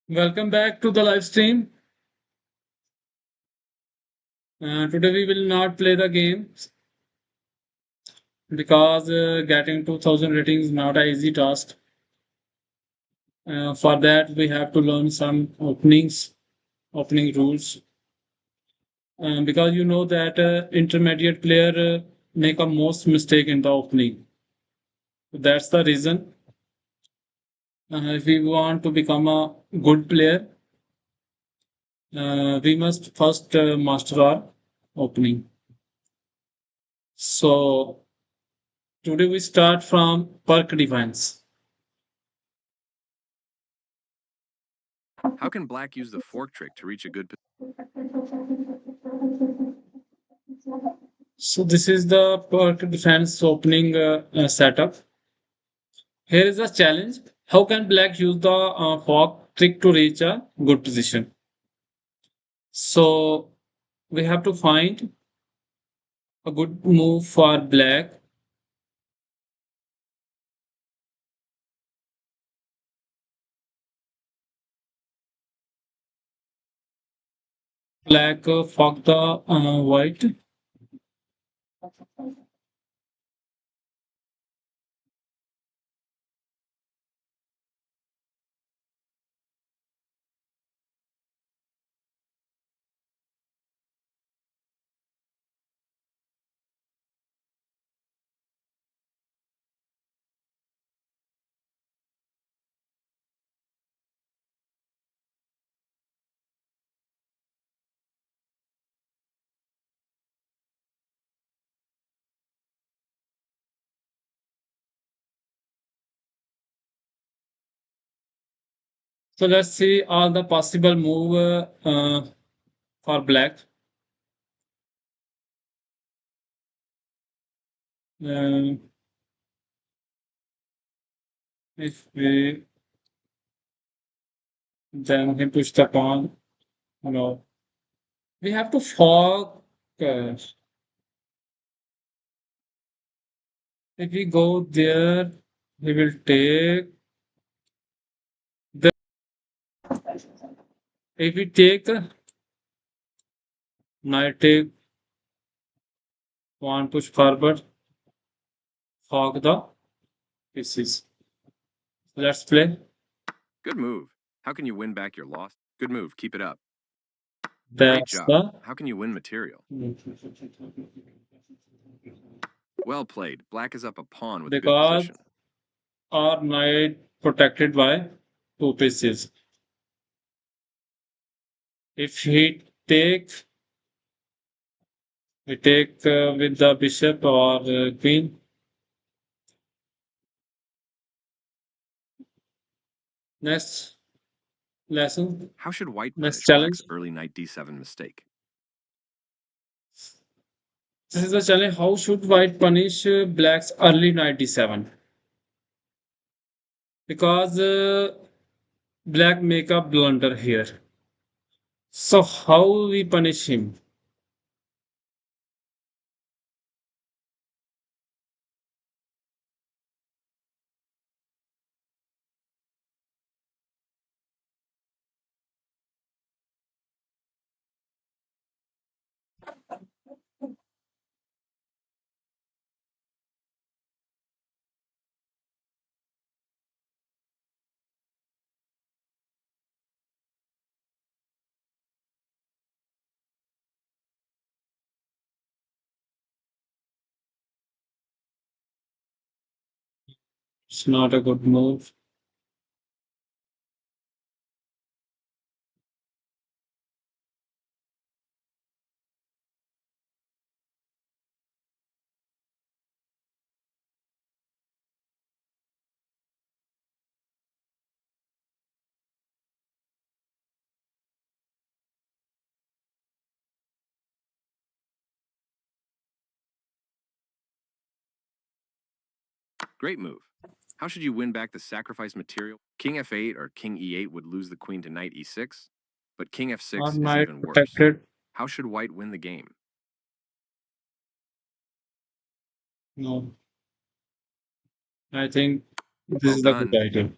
Welcome back to the live stream. Today we will not play the game because getting 2000 ratings is not an easy task. For that, we have to learn some opening rules. Because you know that intermediate player make a most mistake in the opening. That's the reason. If we want to become a good player, we must first master our opening. So today we start from perk defense. How can black use the fork trick to reach a good So this is the perk defense opening setup. Here is a challenge. How can black use the fork trick to reach a good position? So we have to find a good move for black. Black fork the white. So let's see all the possible move for black. Uh, if we then he push the pawn, no, we have to fork. If we go there, we will take the. If we take knight take one push forward, fork the pieces. Let's play. good move? How can you win back your loss? Good move. Keep it up. Great That's job. the How can you win material? Well played. Black is up a pawn with a good because position. our knight protected by two pieces. If we take with the bishop or queen. Next lesson, How should white next punish black's challenge. early knight d7 mistake? This is the challenge. How should white punish black's early knight d7? Because black make a blunder here. So how we punish him? It's not a good move. Great move. How should you win back the sacrifice material? King f8 or king e8 would lose the queen to knight e6, but king Our f6 is knight even worse. protected. How should white win the game? No, I think this Well is a good done. idea.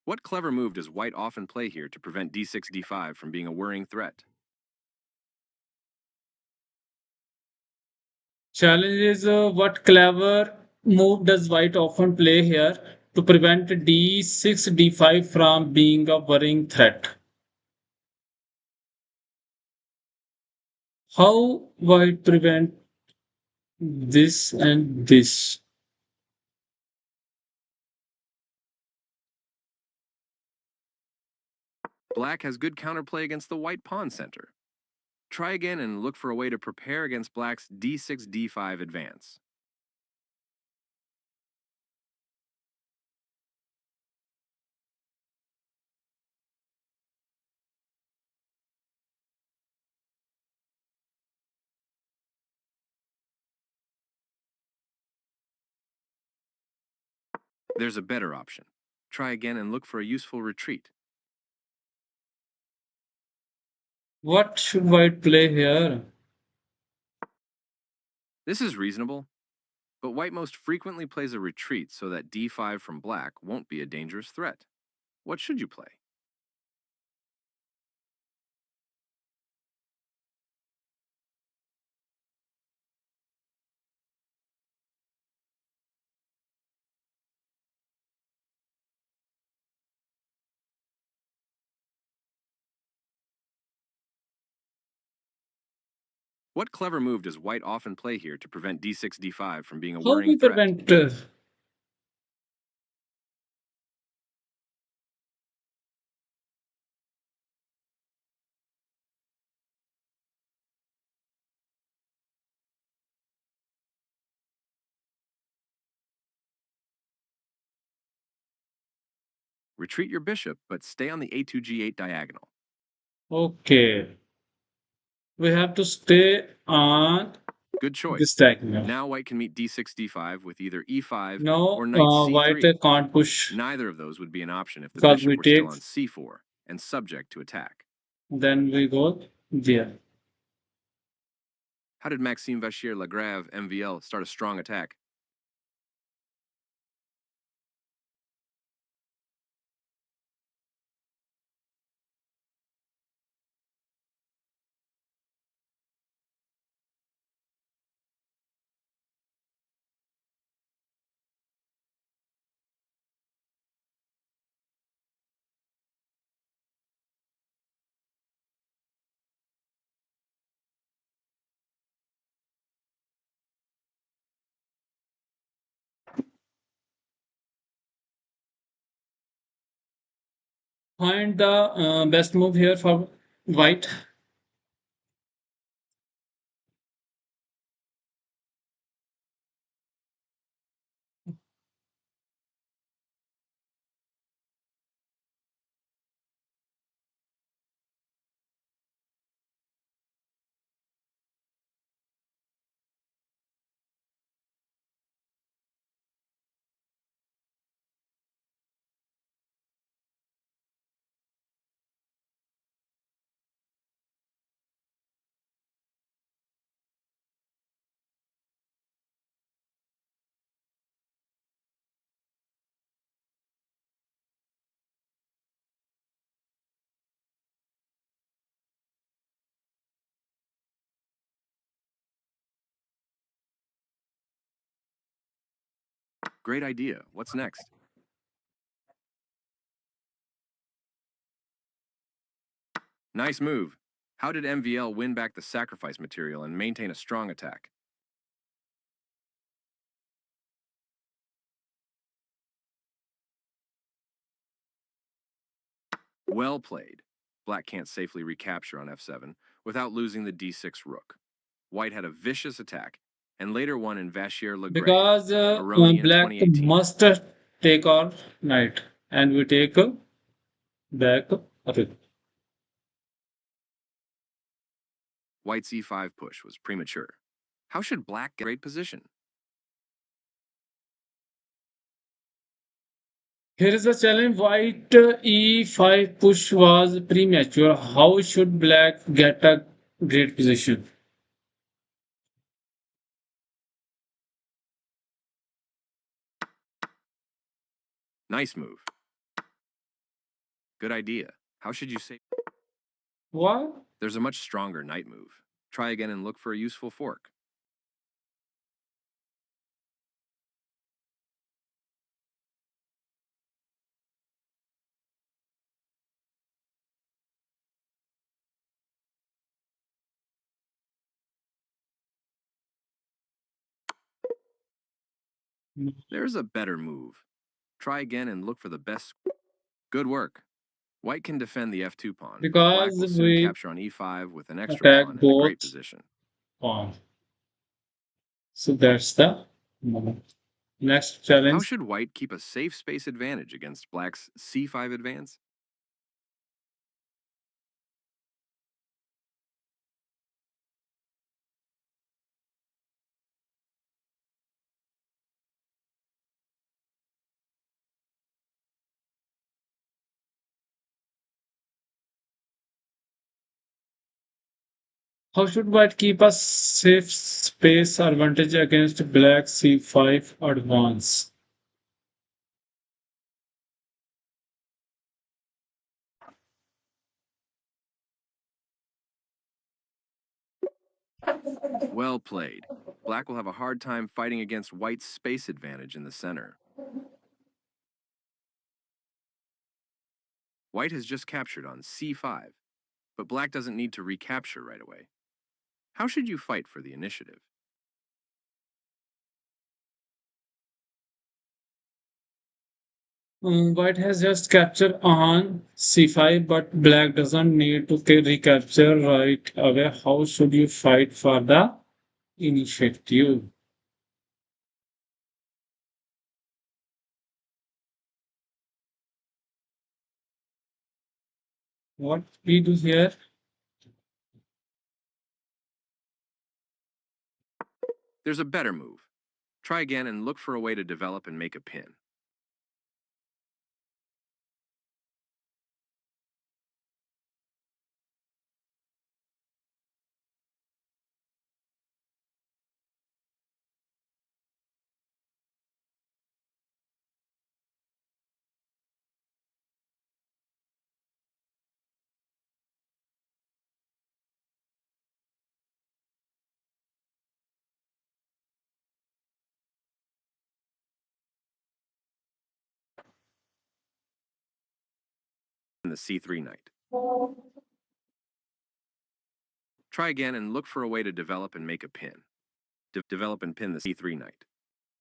What clever move does white often play here to prevent d6, d5 from being a worrying threat? Challenge is what clever move does white often play here to prevent d6, d5 from being a worrying threat? How white prevent this and this? Black has good counterplay against the white pawn center. Try again and look for a way to prepare against black's d6, d5 advance. There's a better option. Try again and look for a useful retreat. What should white play here? This is reasonable, but white most frequently plays a retreat so that d5 from black won't be a dangerous threat. What should you play? What clever move does white often play here to prevent d6, d5 from being a How we worrying threat? prevent Retreat your bishop, but stay on the a2, g8 diagonal. okay. We have to stay on Good choice. this diagonal. Now white can meet d6, d5 with either e5 No, or knight white c3. can't push Neither of those would be an option if the because bishop we were still take, on c4 and subject to attack. then we go there. How did Maxime Vachier-Lagrave, MVL, start a strong attack? Find the best move here for white. Great idea. What's next? Nice move. How did MVL win back the sacrifice material and maintain a strong attack? Well played. Black can't safely recapture on f7 without losing the d6 rook. White had a vicious attack and later won in Vachier-Lagrave, Because Aroni in black 2018. must take our knight and we take back a rook. White's e5 push was premature. How should black get a great position? Here is the challenge. White e5 push was premature. How should black get a great position? Nice move. Good idea. How should you say? What? There's a much stronger knight move. Try again and look for a useful fork. There's a better move. Try again and look for the best. Good work. White can defend the f2 pawn, but black Because will soon we capture on e5 with an extra attack pawn in a great both position. pawns. So that's the next How challenge. should white keep a safe space advantage against black's c5 advance? How should white keep a safe space advantage against black c5 advance? Well played. Black will have a hard time fighting against white's space advantage in the center. White has just captured on c5, but black doesn't need to recapture right away. How should you fight for the initiative? White has just captured on c5, but black doesn't need to recapture right away. How should you fight for the initiative? What we do here? There's a better move. Try again and look for a way to develop and make a pin. And the c3 knight. Try again and look for a way to develop and make a pin. Develop and pin the c3 knight.